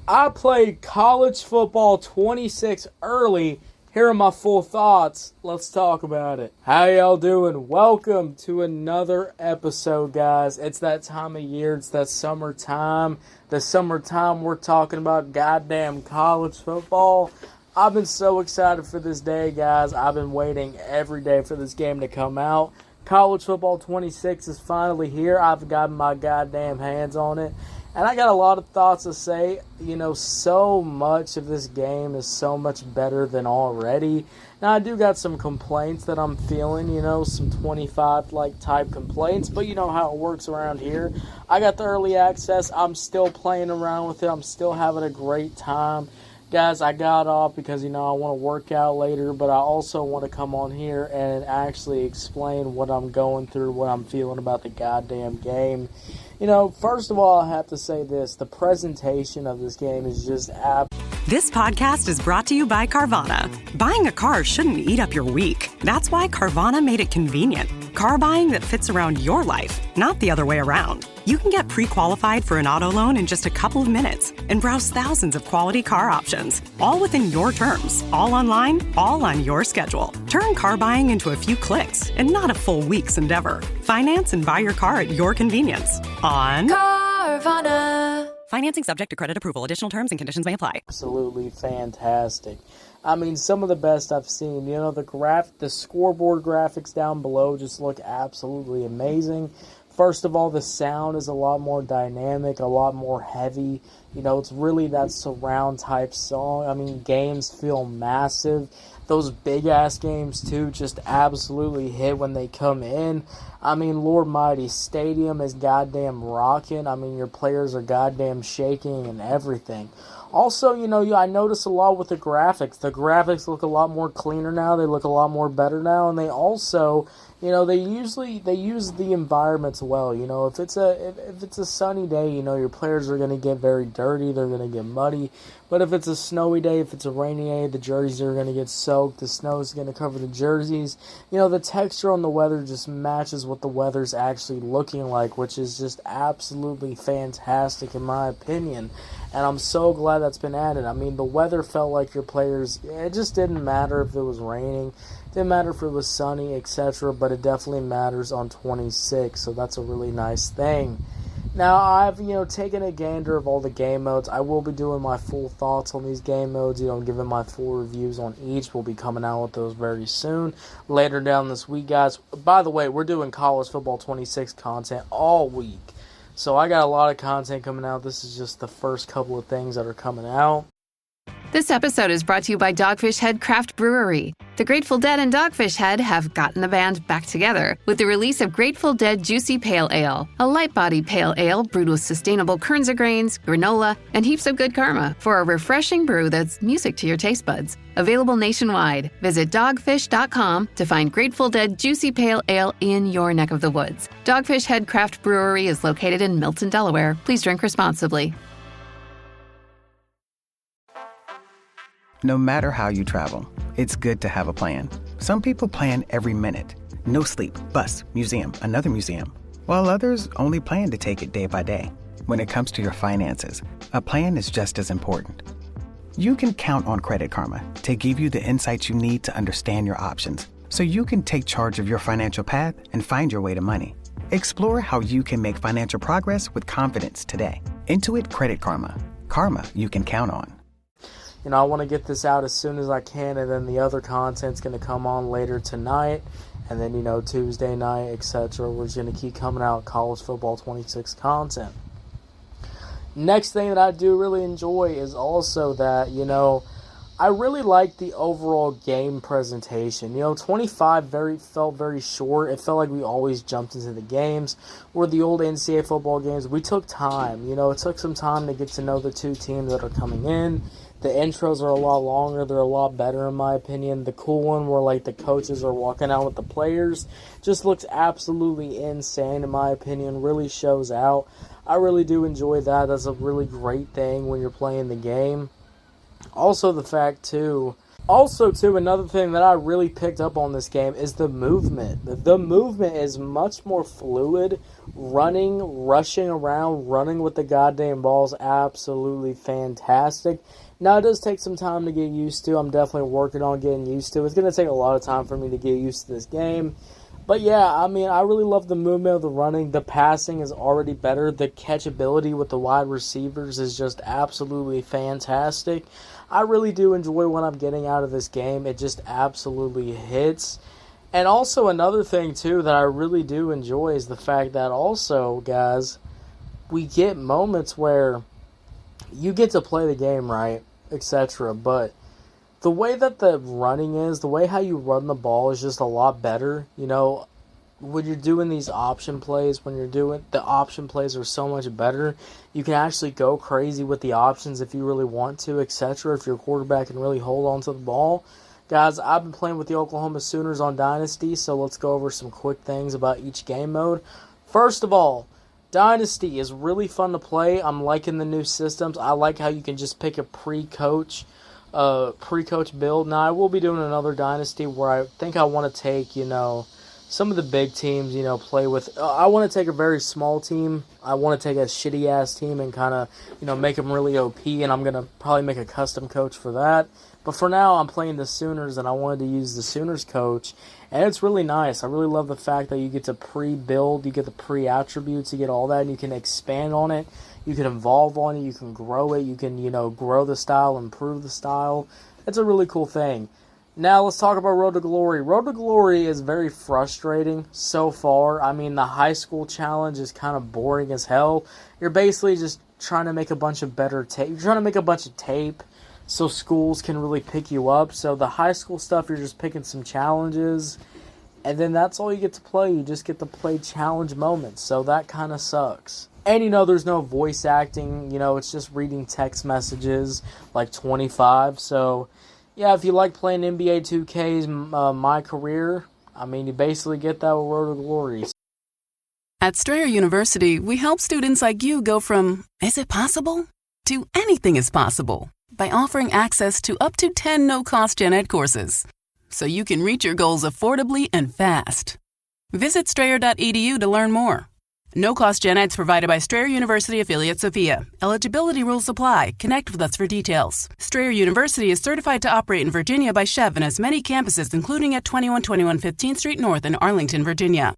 I played college football 26 early. Here are my full thoughts. Let's talk about it. How y'all doing? Welcome to another episode, guys. It's that time of year. It's that summertime. The summertime we're talking about goddamn college football. I've been so excited for this day, guys. I've been waiting every day for this game to come out. College football 26 is finally here. I've gotten my goddamn hands on it. And I got a lot of thoughts to say. You know, so much of this game is so much better than already. Now, I do got some complaints that I'm feeling, you know, some 25-like type complaints. But you know how it works around here. I got the early access. I'm still playing around with it. I'm still having a great time. Guys, I got off because, you know, I want to work out later. But I also want to come on here and actually explain what I'm going through, what I'm feeling about the goddamn game. You know, first of all, I have to say this. The presentation of this game is just This podcast is brought to you by Carvana. Buying a car shouldn't eat up your week. That's why Carvana made it convenient. Car buying that fits around your life, not the other way around. You can get pre-qualified for an auto loan in just a couple of minutes and browse thousands of quality car options, all within your terms, all online, all on your schedule. Turn car buying into a few clicks and not a full week's endeavor. Finance and buy your car at your convenience on Carvana. Financing subject to credit approval. Additional terms and conditions may apply. Absolutely fantastic. I mean, some of the best I've seen. You know, the scoreboard graphics down below just look absolutely amazing. First of all, the sound is a lot more dynamic, a lot more heavy. You know, it's really that surround type song. I mean, games feel massive. Those big-ass games, too, just absolutely hit when they come in. I mean, Lord Mighty, stadium is goddamn rocking. I mean, your players are goddamn shaking and everything. Also, you know, I notice a lot with the graphics. The graphics look a lot more cleaner now. They look a lot more better now. And they also, you know, they use the environments well. You know, if it's a sunny day, you know, your players are going to get very dirty. They're going to get muddy. But if it's a snowy day, if it's a rainy day, the jerseys are going to get soaked. The snow is going to cover the jerseys. You know, the texture on the weather just matches what the weather's actually looking like, which is just absolutely fantastic in my opinion. And I'm so glad that's been added. I mean, the weather felt like your players, it just didn't matter if it was raining. It didn't matter if it was sunny, etc. But it definitely matters on 26. So that's a really nice thing. Now, I've, you know, taken a gander of all the game modes. I will be doing my full thoughts on these game modes, you know, giving my full reviews on each. We'll be coming out with those very soon, later down this week, guys. By the way, we're doing College Football 26 content all week. So I got a lot of content coming out. This is just the first couple of things that are coming out. This episode is brought to you by Dogfish Head Craft Brewery. The Grateful Dead and Dogfish Head have gotten the band back together with the release of Grateful Dead Juicy Pale Ale, a light-bodied pale ale brewed with sustainable Kernza grains, granola, and heaps of good karma for a refreshing brew that's music to your taste buds. Available nationwide. Visit dogfish.com to find Grateful Dead Juicy Pale Ale in your neck of the woods. Dogfish Head Craft Brewery is located in Milton, Delaware. Please drink responsibly. No matter how you travel, it's good to have a plan. Some people plan every minute. No sleep, bus, museum, another museum. While others only plan to take it day by day. When it comes to your finances, a plan is just as important. You can count on Credit Karma to give you the insights you need to understand your options so you can take charge of your financial path and find your way to money. Explore how you can make financial progress with confidence today. Intuit Credit Karma. Karma you can count on. You know, I want to get this out as soon as I can, and then the other content's going to come on later tonight, and then, you know, Tuesday night, etc. We're just going to keep coming out College Football 26 content. Next thing that I do really enjoy is also that, you know, I really like the overall game presentation. You know, 25 felt very short. It felt like we always jumped into the games. Where the old NCAA football games, we took time. You know, it took some time to get to know the two teams that are coming in. The intros are a lot longer. They're a lot better, in my opinion. The cool one where, like, the coaches are walking out with the players just looks absolutely insane, in my opinion. Really shows out. I really do enjoy that. That's a really great thing when you're playing the game. Also, the fact, too, Also, too, another thing that I really picked up on this game is the movement. The movement is much more fluid. Running, rushing around, running with the goddamn ball is absolutely fantastic. Now, it does take some time to get used to. I'm definitely working on getting used to. It's going to take a lot of time for me to get used to this game. But yeah, I mean, I really love the movement of the running. The passing is already better. The catchability with the wide receivers is just absolutely fantastic. I really do enjoy what I'm getting out of this game. It just absolutely hits. And also another thing, too, that I really do enjoy is the fact that also, guys, we get moments where you get to play the game right, etc. But the way that the running is, the way how you run the ball is just a lot better. You know, when you're doing these option plays, the option plays are so much better. You can actually go crazy with the options if you really want to, etc. If your quarterback can really hold on to the ball. Guys, I've been playing with the Oklahoma Sooners on Dynasty, so let's go over some quick things about each game mode. First of all, Dynasty is really fun to play. I'm liking the new systems. I like how you can just pick a pre-coach build. Now, I will be doing another Dynasty where I think I want to take, some of the big teams, play with. I want to take a very small team. I want to take a shitty-ass team and kind of, make them really OP, and I'm going to probably make a custom coach for that. But for now, I'm playing the Sooners, and I wanted to use the Sooners coach, and it's really nice. I really love the fact that you get to pre-build, you get the pre-attributes, you get all that, and you can expand on it. You can evolve on it, you can grow it, you can, grow the style, improve the style. It's a really cool thing. Now, let's talk about Road to Glory. Road to Glory is very frustrating so far. I mean, the high school challenge is kind of boring as hell. You're basically just trying to make a bunch of better tape. You're trying to make a bunch of tape so schools can really pick you up. So the high school stuff, you're just picking some challenges, and then that's all you get to play. You just get to play challenge moments, so that kind of sucks. And, there's no voice acting. It's just reading text messages like 25. So, yeah, if you like playing NBA 2K's My Career, I mean, you basically get that with Road to Glory. At Strayer University, we help students like you go from, is it possible, to anything is possible by offering access to up to 10 no-cost gen ed courses, so you can reach your goals affordably and fast. Visit strayer.edu to learn more. No-cost gen eds provided by Strayer University affiliate Sophia. Eligibility rules apply. Connect with us for details. Strayer University is certified to operate in Virginia by Chev and has many campuses, including at 2121 15th Street North in Arlington, Virginia.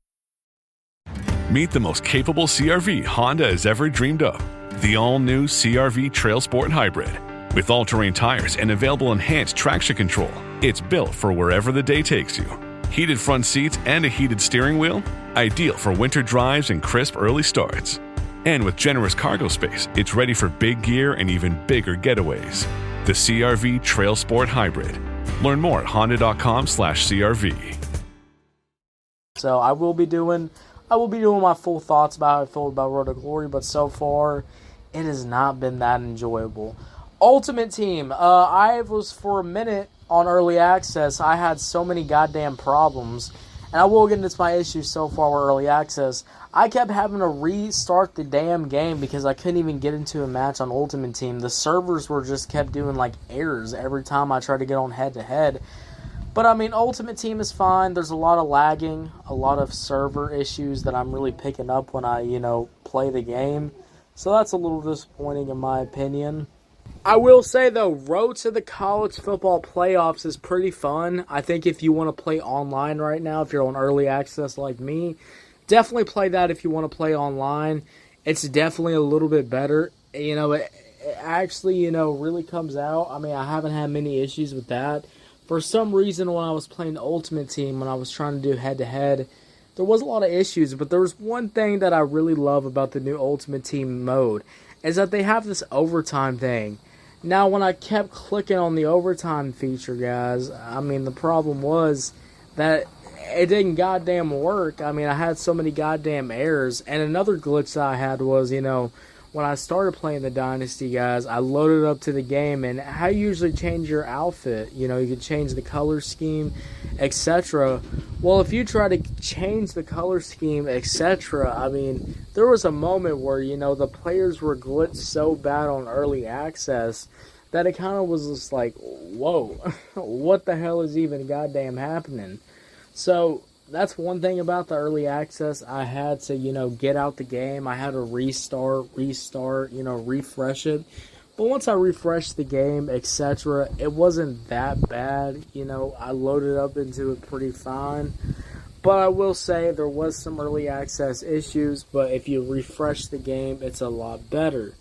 Meet the most capable CRV Honda has ever dreamed of. The all-new CRV Trail Sport Hybrid. With all-terrain tires and available enhanced traction control, it's built for wherever the day takes you. Heated front seats and a heated steering wheel, ideal for winter drives and crisp early starts. And with generous cargo space, it's ready for big gear and even bigger getaways. The CRV Trail Sport Hybrid. Learn more at honda.com/CRV. So I will be doing my full thoughts about how I feel about Road to Glory, but so far, it has not been that enjoyable. Ultimate Team. I was for a minute on early access. I had so many goddamn problems, and I will get into my issues so far with early access. I kept having to restart the damn game because I couldn't even get into a match on Ultimate Team. The servers were just kept doing like errors every time I tried to get on head-to-head. But I mean, Ultimate Team is fine. There's a lot of lagging, a lot of server issues that I'm really picking up when I, play the game. So that's a little disappointing in my opinion. I will say, though, Road to the College Football Playoffs is pretty fun. I think if you want to play online right now, if you're on early access like me, definitely play that if you want to play online. It's definitely a little bit better. It actually, really comes out. I mean, I haven't had many issues with that. For some reason, when I was playing the Ultimate Team, when I was trying to do head-to-head, there was a lot of issues. But there was one thing that I really love about the new Ultimate Team mode, is that they have this overtime thing. Now, when I kept clicking on the overtime feature, guys, I mean, the problem was that it didn't goddamn work. I mean, I had so many goddamn errors. And another glitch that I had was, when I started playing the Dynasty, guys, I loaded up to the game, and how you usually change your outfit, you can change the color scheme, etc. Well, if you try to change the color scheme, etc., I mean, there was a moment where, the players were glitched so bad on early access that it kind of was just like, whoa, what the hell is even goddamn happening? So that's one thing about the early access. I had to, get out the game. I had to restart, refresh it. But once I refreshed the game, etc., it wasn't that bad. I loaded up into it pretty fine. But I will say there was some early access issues, but if you refresh the game, it's a lot better.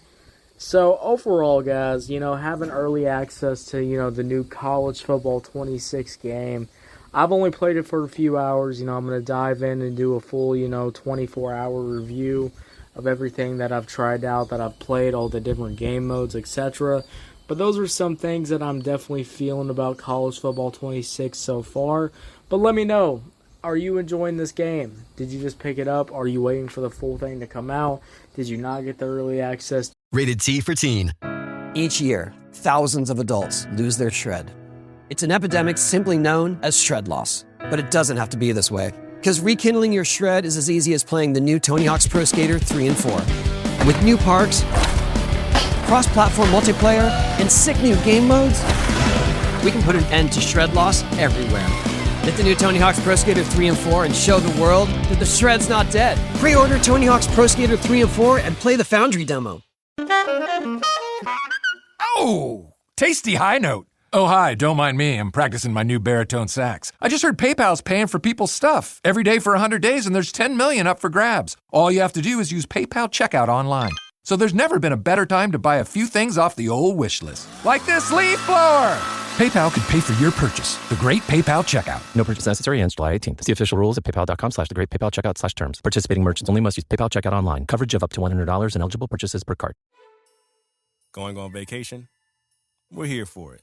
So overall, guys, having early access to, the new College Football 26 game, I've only played it for a few hours. I'm going to dive in and do a full, 24-hour review of everything that I've tried out, that I've played, all the different game modes, etc. But those are some things that I'm definitely feeling about College Football 26 so far. But let me know, are you enjoying this game? Did you just pick it up? Are you waiting for the full thing to come out? Did you not get the early access? Rated T for Teen. Each year, thousands of adults lose their shred. It's an epidemic simply known as shred loss. But it doesn't have to be this way. Because rekindling your shred is as easy as playing the new Tony Hawk's Pro Skater 3 and 4. With new parks, cross-platform multiplayer, and sick new game modes, we can put an end to shred loss everywhere. Get the new Tony Hawk's Pro Skater 3 and 4 and show the world that the shred's not dead. Pre-order Tony Hawk's Pro Skater 3 and 4 and play the Foundry demo. Oh, tasty high note. Oh, hi, don't mind me. I'm practicing my new baritone sax. I just heard PayPal's paying for people's stuff every day for 100 days, and there's $10 million up for grabs. All you have to do is use PayPal checkout online. So there's never been a better time to buy a few things off the old wish list. Like this leaf blower! PayPal could pay for your purchase. The Great PayPal Checkout. No purchase necessary ends July 18th. See official rules at paypal.com/thegreatpaypalcheckout/terms. Participating merchants only must use PayPal checkout online. Coverage of up to $100 and eligible purchases per card. Going on vacation? We're here for it.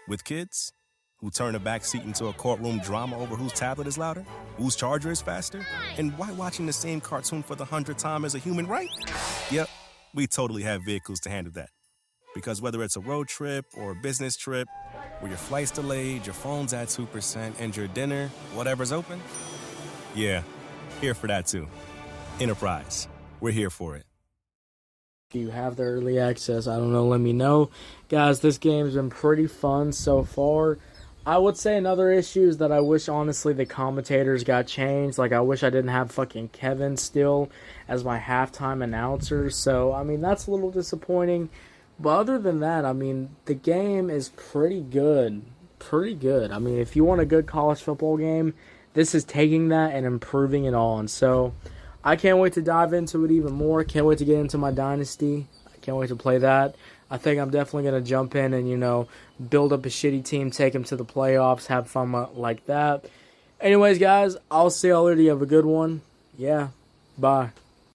With kids who turn a back seat into a courtroom drama over whose tablet is louder, whose charger is faster, and why watching the same cartoon for the 100th time is a human right? Yep, we totally have vehicles to handle that. Because whether it's a road trip or a business trip, where your flight's delayed, your phone's at 2%, and your dinner, whatever's open, yeah, here for that too. Enterprise, we're here for it. If you have the early access, I don't know, let me know. Guys, this game's been pretty fun so far. I would say another issue is that I wish, honestly, the commentators got changed. Like, I wish I didn't have fucking Kevin still as my halftime announcer. So, I mean, that's a little disappointing. But other than that, I mean, the game is pretty good. Pretty good. I mean, if you want a good college football game, this is taking that and improving it on. So, I can't wait to dive into it even more. Can't wait to get into my Dynasty. I can't wait to play that. I think I'm definitely going to jump in and, build up a shitty team, take them to the playoffs, have fun like that. Anyways, guys, I'll see y'all later. You have a good one. Yeah, bye.